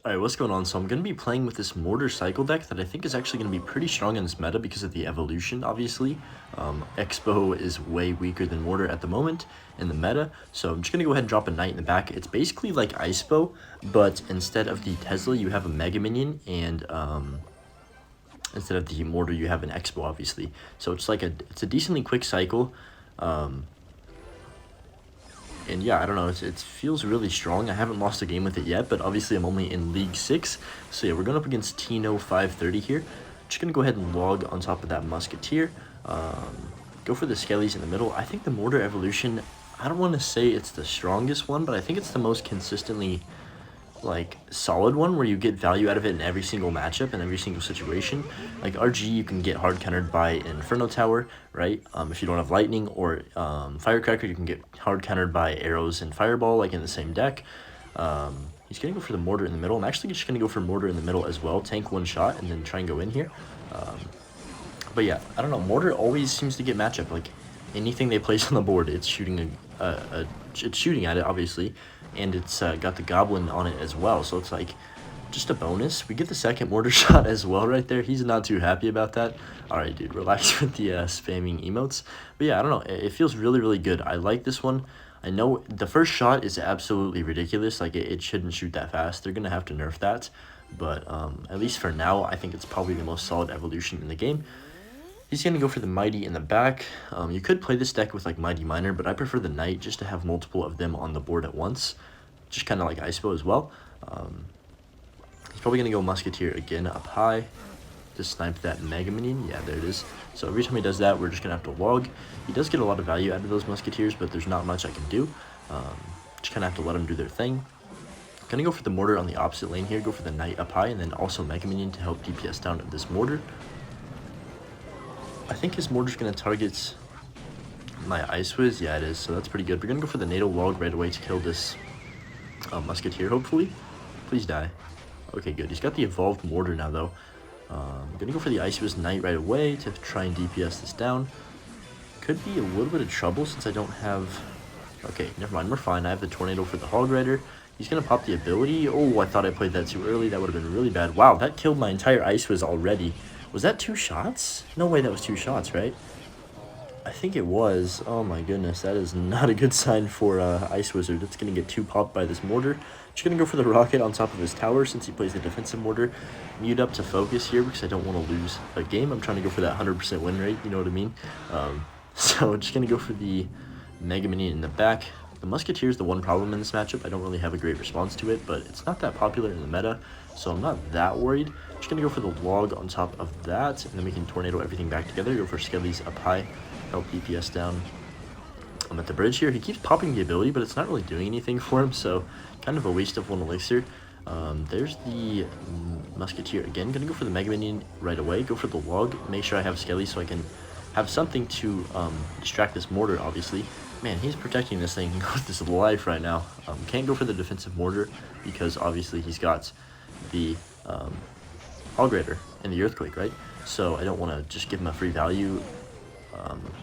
Alright, what's going on? So I'm going to be playing with this Mortar Cycle deck that I think is actually going to be pretty strong in this meta because of the evolution, obviously. Expo is way weaker than Mortar at the moment in the meta, so I'm just going to go ahead and drop a Knight in the back. It's basically like Ice-Bow, but instead of the Tesla, you have a Mega Minion, and instead of the Mortar, you have an Expo, obviously. So it's like it's a decently quick cycle. And yeah, I don't know, it feels really strong. I haven't lost a game with it yet, but obviously I'm only in League 6. So yeah, we're going up against Tino 530 here. Just going to go ahead and log on top of that Musketeer. Go for the Skellies in the middle. I think the Mortar Evolution, I don't want to say it's the strongest one, but I think it's the most consistently like solid one where you get value out of it in every single matchup and every single situation. Like RG, you can get hard countered by Inferno Tower, right? If you don't have Lightning, or Firecracker, you can get hard countered by arrows and Fireball, like in the same deck. He's gonna go for the Mortar in the middle. I'm actually just gonna go for Mortar in the middle as well, tank one shot and then try and go in here. But yeah, I don't know, Mortar always seems to get matchup. Like anything they place on the board, it's shooting it's shooting at it, obviously, and it's got the Goblin on it as well, so it's like just a bonus. We get the second Mortar shot as well right there. He's not too happy about that. Alright, dude, relax with the spamming emotes. But yeah, I don't know, it feels really good. I like this one. I know the first shot is absolutely ridiculous. Like it shouldn't shoot that fast. They're gonna have to nerf that, but at least for now, I think it's probably the most solid evolution in the game. He's going to go for the Mighty in the back. You could play this deck with like Mighty Miner, but I prefer the Knight just to have multiple of them on the board at once. Just kind of like Ice-Bow as well. He's probably going to go Musketeer again up high to snipe that Mega Minion. Yeah, there it is. So every time he does that, we're just going to have to log. He does get a lot of value out of those Musketeers, but there's not much I can do. Just kind of have to let them do their thing. Gonna go for the Mortar on the opposite lane here. Go for the Knight up high, and then also Mega Minion to help DPS down this Mortar. I think his Mortar's going to target my Ice Whiz. Yeah, it is, so that's pretty good. We're going to go for the NATO log right away to kill this Musketeer, hopefully. Please die. Okay, good. He's got the evolved Mortar now, though. I'm going to go for the Ice Whiz Knight right away to try and DPS this down. Could be a little bit of trouble since I don't have... Okay, never mind. We're fine. I have the Tornado for the Hog Rider. He's going to pop the ability. Oh, I thought I played that too early. That would have been really bad. Wow, that killed my entire Ice Whiz already. Was that 2 shots? No way that was 2 shots, right? I think it was. Oh my goodness, that is not a good sign for Ice Wizard. It's going to get 2 popped by this Mortar. Just going to go for the Rocket on top of his tower since he plays the defensive Mortar. Mute up to focus here because I don't want to lose a game. I'm trying to go for that 100% win rate, you know what I mean? So just going to go for the Mega Minion in the back. The Musketeer is the one problem in this matchup. I don't really have a great response to it, but it's not that popular in the meta, so I'm not that worried. Just going to go for the log on top of that, and then we can Tornado everything back together. Go for Skellies up high, help DPS down. I'm at the bridge here. He keeps popping the ability, but it's not really doing anything for him, so kind of a waste of 1 elixir. There's the Musketeer again. Going to go for the Mega Minion right away. Go for the log. Make sure I have Skelly so I can have something to distract this Mortar, obviously. Man, he's protecting this thing with his life right now. Can't go for the defensive Mortar because obviously he's got the Hog Rider and the Earthquake, right? So I don't want to just give him a free value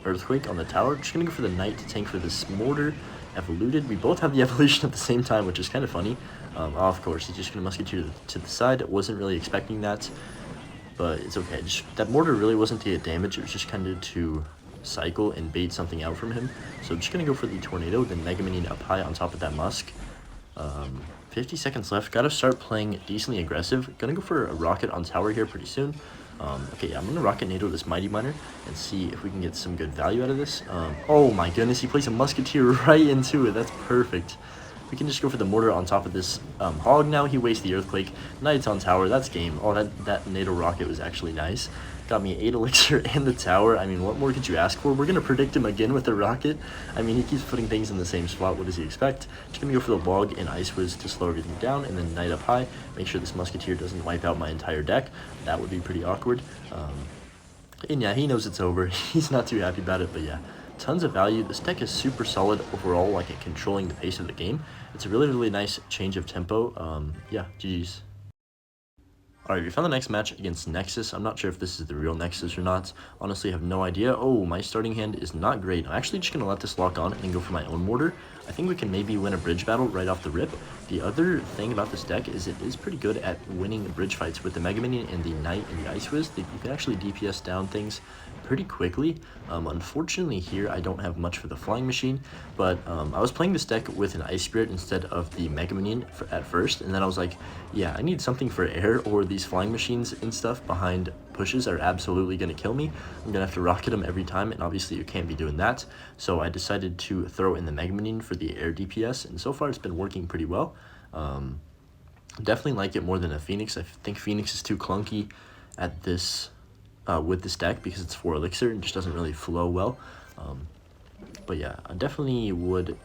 Earthquake on the tower. Just going to go for the Knight to tank for this Mortar. Evoluted. We both have the evolution at the same time, which is kind of funny. Of course, he's just going to Musketeer to the side. Wasn't really expecting that, but it's okay. That Mortar really wasn't to get damage. It was just kind of to cycle and bait something out from him. So I'm just going to go for the Tornado, then Mega Minion up high on top of that Musk. 50 seconds left. Got to start playing decently aggressive. Gonna go for a Rocket on tower here pretty soon. Okay, yeah, I'm gonna Rocket NATO this Mighty Miner and see if we can get some good value out of this. Oh my goodness, he plays a Musketeer right into it. That's perfect. We can just go for the Mortar on top of this Hog now. He wastes the Earthquake. Knight's on tower. That's game. Oh, that NATO Rocket was actually nice. Got me 8 elixir and the tower. I mean, what more could you ask for? We're going to predict him again with the Rocket. I mean, he keeps putting things in the same spot. What does he expect? Just going to go for the log and Ice Whiz to slow everything down, and then Knight up high. Make sure this Musketeer doesn't wipe out my entire deck. That would be pretty awkward. And yeah, he knows it's over. He's not too happy about it, but yeah. Tons of value. This deck is super solid overall, like at controlling the pace of the game. It's a really nice change of tempo. Yeah, GG's. Alright, we found the next match against Nexus. I'm not sure if this is the real Nexus or not. Honestly, I have no idea. Oh, my starting hand is not great. I'm actually just going to let this lock on and then go for my own mortar. I think we can maybe win a bridge battle right off the rip. The other thing about this deck is it is pretty good at winning bridge fights with the Mega Minion and the Knight and the Ice-Wiz. You can actually DPS down things pretty quickly. Unfortunately here I don't have much for the flying machine, but I was playing this deck with an Ice Spirit instead of the Mega Minion at first, and then I was like, yeah, I need something for air, or these flying machines and stuff behind pushes are absolutely going to kill me. I'm going to have to rocket them every time, and obviously you can't be doing that, so I decided to throw in the Mega Minion for the air DPS, and so far it's been working pretty well. Definitely like it more than a Phoenix. I think Phoenix is too clunky at this with this deck because it's 4 elixir and just doesn't really flow well. But yeah, I definitely would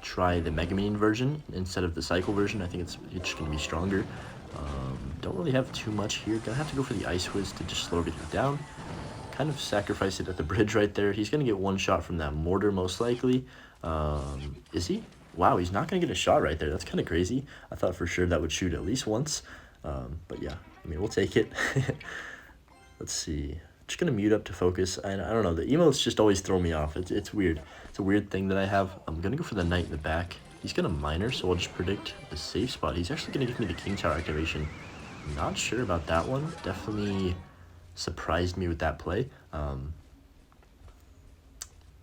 try the Mega Minion version instead of the Cycle version. I think it's just going to be stronger. Don't really have too much here. Gonna have to go for the Ice-Wiz to just slow everything down. Kind of sacrifice it at the bridge right there. He's going to get one shot from that mortar most likely. Is he? Wow, he's not going to get a shot right there. That's kind of crazy. I thought for sure that would shoot at least once. But yeah, I mean, we'll take it. Let's see. Just gonna mute up to focus. I don't know. The emotes just always throw me off. It's weird. It's a weird thing that I have. I'm gonna go for the Knight in the back. He's gonna miner, so I'll just predict the safe spot. He's actually gonna give me the King Tower activation. Not sure about that one. Definitely surprised me with that play.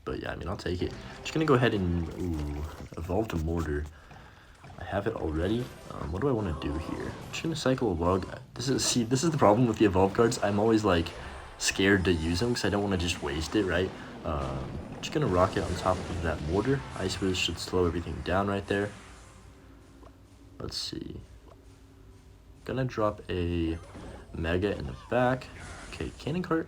But yeah, I mean, I'll take it. Just gonna go ahead and evolve to Mortar. I have it already. What do I want to do here? I'm just gonna cycle a log. This is the problem with the evolve cards. I'm always like scared to use them because I don't want to just waste it, right? Just gonna rocket on top of that mortar. Ice-Wiz should slow everything down right there. Let's see. Gonna drop a Mega in the back. Okay, Cannon Cart.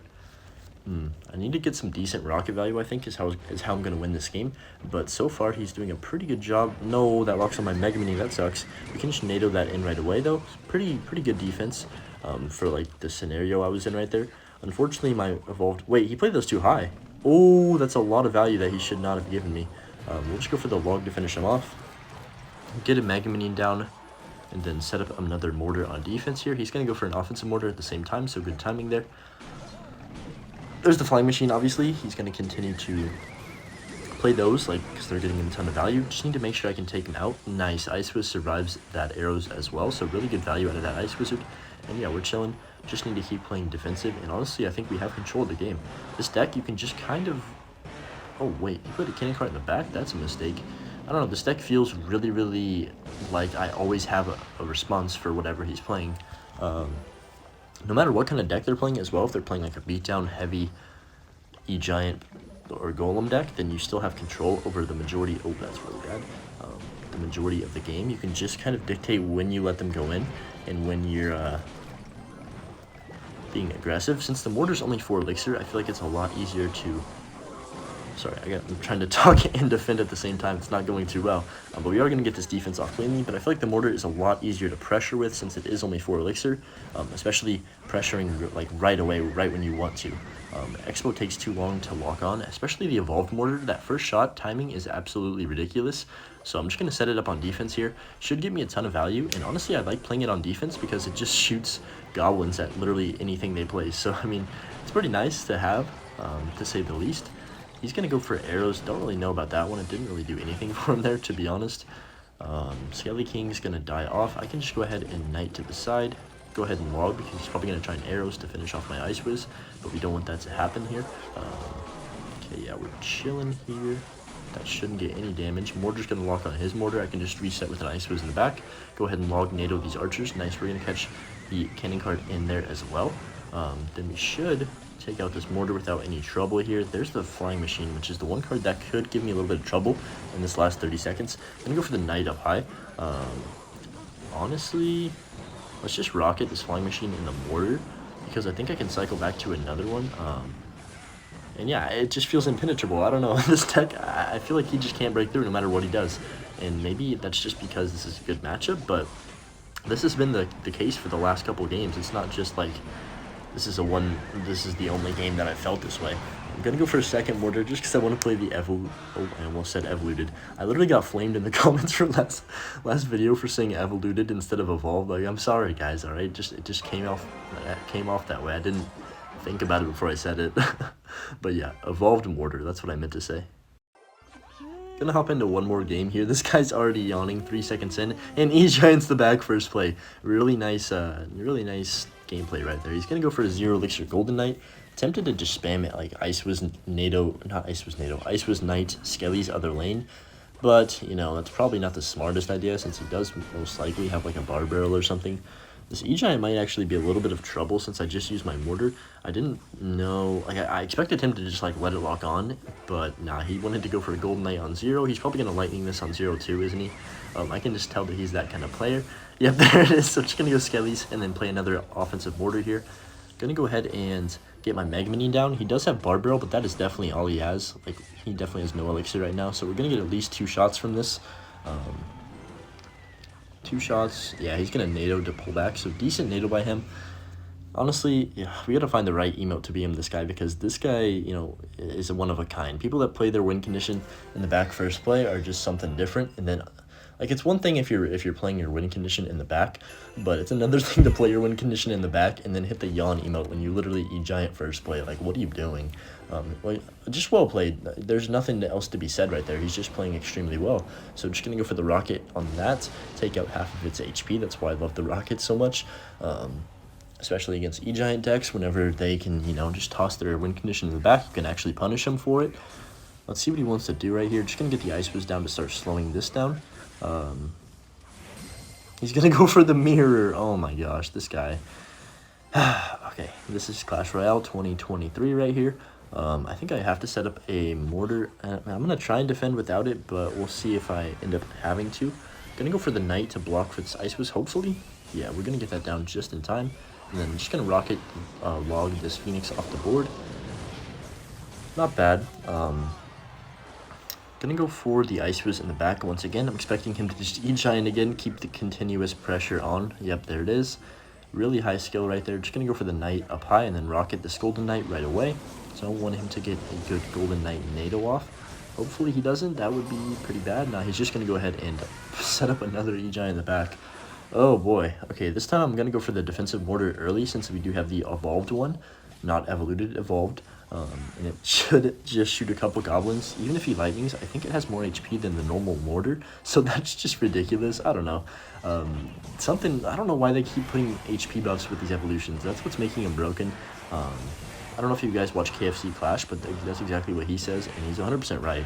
I need to get some decent rocket value, I think, is how I'm going to win this game. But so far, he's doing a pretty good job. No, that rocks on my Mega Mini. That sucks. We can just NATO that in right away, though. Pretty good defense for, like, the scenario I was in right there. Unfortunately, my evolved... Wait, he played those too high. Oh, that's a lot of value that he should not have given me. We'll just go for the log to finish him off. Get a Mega Minion down. And then set up another mortar on defense here. He's going to go for an offensive mortar at the same time, so good timing there. There's the flying machine, obviously. He's going to continue to play those, like, because they're getting a ton of value. Just need to make sure I can take him out. Nice. Ice-Wiz survives that arrows as well, so really good value out of that Ice-Wizard. And yeah, we're chilling. Just need to keep playing defensive, and honestly, I think we have control of the game. This deck, you can just kind of... Oh, wait. You put a cannon cart in the back? That's a mistake. I don't know. This deck feels really like I always have a response for whatever he's playing. No matter what kind of deck they're playing as well, if they're playing like a beatdown heavy E-Giant or Golem deck, then you still have control over the majority. Oh, that's really bad. The majority of the game. You can just kind of dictate when you let them go in and when you're being aggressive. Since the mortar's only 4 elixir, I feel like it's a lot easier to... Sorry, I'm trying to talk and defend at the same time. It's not going too well. But we are going to get this defense off cleanly. But I feel like the mortar is a lot easier to pressure with since it is only 4 elixir. Especially pressuring like right away, right when you want to. Expo takes too long to lock on, especially the evolved mortar. That first shot timing is absolutely ridiculous. So I'm just going to set it up on defense here. Should give me a ton of value. And honestly, I like playing it on defense because it just shoots goblins at literally anything they play. So, I mean, it's pretty nice to have, to say the least. He's going to go for arrows. Don't really know about that one. It didn't really do anything for him there, to be honest. Skelly King's going to die off. I can just go ahead and Knight to the side. Go ahead and log because he's probably going to try an arrows to finish off my Ice-Wiz. But we don't want that to happen here. Okay, yeah, we're chilling here. That shouldn't get any damage. Mortar's going to lock on his mortar. I can just reset with an Ice-Wiz in the back. Go ahead and log NATO these archers. Nice, we're going to catch the cannon cart in there as well. Then we should... take out this mortar without any trouble here. There's the flying machine, which is the one card that could give me a little bit of trouble in this last 30 seconds. I'm gonna go for the Knight up high. Honestly, let's just rocket this flying machine in the mortar because I think I can cycle back to another one. And yeah, it just feels impenetrable. I don't know. This deck, I feel like he just can't break through no matter what he does. And maybe that's just because this is a good matchup, but this has been the case for the last couple of games. It's not just like... This is the only game that I felt this way. I'm gonna go for a second mortar just because I want to play the Oh, I almost said evoluted. I literally got flamed in the comments for last video for saying evoluted instead of evolved. Like, I'm sorry, guys. All right, it just came off that way. I didn't think about it before I said it. But yeah, evolved mortar. That's what I meant to say. Gonna hop into one more game here. This guy's already yawning 3 seconds in, and E-Giant's the back first play. Really nice gameplay right there. He's gonna go for a 0 elixir golden knight. Tempted to just spam it like Ice was NATO, Ice was Knight, Skelly's other lane. But, you know, that's probably not the smartest idea since he does most likely have like a bar barrel or something. This E-Giant might actually be a little bit of trouble since I just used my mortar. I didn't know, like I expected him to just like let it lock on, but nah, he wanted to go for a golden knight on 0. He's probably going to lightning this on 0 too, isn't he? I can just tell that he's that kind of player. Yep, there it is. So just going to go Skelly's and then play another offensive mortar here. Going to go ahead and get my Mega Minion down. He does have bar barrel, but that is definitely all he has. Like, he definitely has no elixir right now, so we're going to get at least 2 shots from this. 2 shots. Yeah, he's going to NATO to pull back, so decent NATO by him. Honestly, yeah, we got to find the right emote to BM this guy because this guy, you know, is a one of a kind. People that play their win condition in the back first play are just something different. And then, like, it's one thing if you're playing your win condition in the back, but it's another thing to play your win condition in the back and then hit the yawn emote when you literally E-Giant first play. Like, what are you doing? Well, just well played. There's nothing else to be said right there. He's just playing extremely well. So just going to go for the rocket on that, take out half of its HP. That's why I love the rocket so much, especially against E-Giant decks. Whenever they can, you know, just toss their win condition in the back, you can actually punish him for it. Let's see what he wants to do right here. Just going to get the Ice Whiz down to start slowing this down. He's going to go for the mirror. Oh my gosh, this guy. Okay, this is Clash Royale 2023 right here. I think I have to set up a mortar. I'm going to try and defend without it, but we'll see if I end up having to. Going to go for the knight to block for this Ice Whiz, hopefully. Yeah, we're going to get that down just in time. And then I'm just going to rocket log this Phoenix off the board. Not bad. Gonna go for the Ice Whiz in the back once again. I'm expecting him to just E-Giant again, keep the continuous pressure on. Yep, there it is. Really high skill right there. Just gonna go for the Knight up high and then rocket this Golden Knight right away. So I want him to get a good Golden Knight NATO off. Hopefully he doesn't. That would be pretty bad. Now he's just gonna go ahead and set up another E-Giant in the back. Oh boy. Okay, this time I'm gonna go for the defensive mortar early since we do have the evolved one. Not evoluted, evolved. And it should just shoot a couple goblins. Even if he lightnings, I think it has more HP than the normal mortar. So that's just ridiculous. I don't know. I don't know why they keep putting HP buffs with these evolutions. That's what's making them broken. I don't know if you guys watch KFC Clash, but that's exactly what he says, and he's 100% right.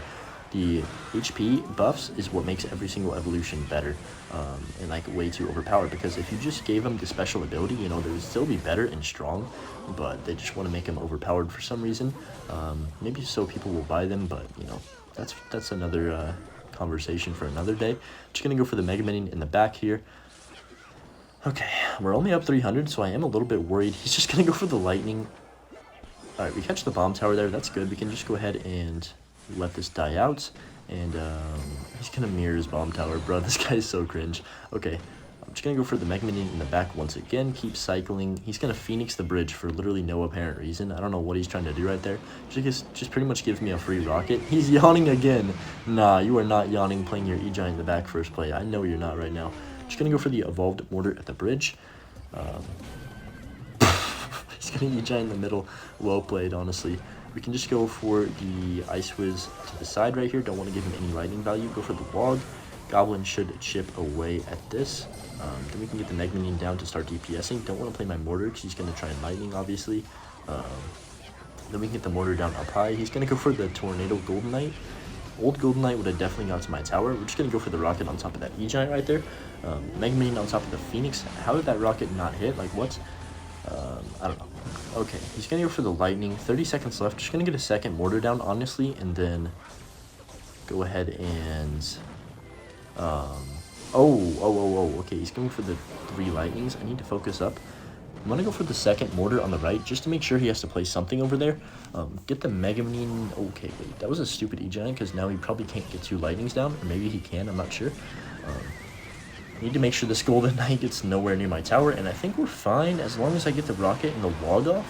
The HP buffs is what makes every single evolution better, and like way too overpowered, because if you just gave them the special ability, you know, they would still be better and strong, but they just want to make them overpowered for some reason. Maybe so people will buy them, but you know, that's another conversation for another day. Just gonna go for the Mega Minion in the back here. Okay, we're only up 300, so I am a little bit worried. He's just gonna go for the lightning. All right, we catch the bomb tower there. That's good. We can just go ahead and let this die out, and he's gonna mirror his bomb tower, bro. This guy is so cringe. Okay, I'm just gonna go for the Mega Minion in the back once again. Keep cycling. He's gonna Phoenix the bridge for literally no apparent reason. I don't know what he's trying to do right there. Just pretty much gives me a free rocket. He's yawning again. Nah, you are not yawning playing your E-Giant in the back first play. I know you're not right now. Just gonna go for the evolved mortar at the bridge. He's gonna E-Giant in the middle. Well played, honestly. We can just go for the Ice Whiz to the side right here. Don't want to give him any lightning value. Go for the log. Goblin should chip away at this. Then we can get the Mega Minion down to start DPSing. Don't want to play my mortar because he's going to try and lightning, obviously. Then we can get the mortar down up high. He's going to go for the Tornado Golden Knight. Old Golden Knight would have definitely got to my tower. We're just going to go for the rocket on top of that E-Giant right there. Mega Minion on top of the Phoenix. How did that rocket not hit? Like, what? I don't know. Okay, he's gonna go for the lightning. 30 seconds left. Just gonna get a second mortar down, honestly, and then go ahead and okay, he's going for the 3 lightnings. I need to focus up. I'm gonna go for the second mortar on the right just to make sure he has to play something over there. Get the Mega Minion. Okay, wait, that was a stupid E-Giant because now he probably can't get 2 lightnings down, or maybe he can, I'm not sure. I need to make sure this Golden Knight gets nowhere near my tower, and I think we're fine as long as I get the rocket and the log off.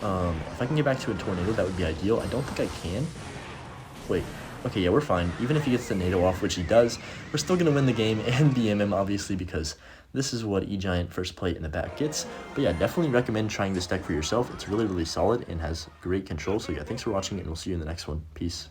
If I can get back to a tornado, that would be ideal. I don't think I can. Wait. Okay, yeah, we're fine. Even if he gets the NATO off, which he does, we're still going to win the game and the MM, obviously, because this is what E-Giant first plate in the back gets. But yeah, definitely recommend trying this deck for yourself. It's really, really solid and has great control. So yeah, thanks for watching, and we'll see you in the next one. Peace.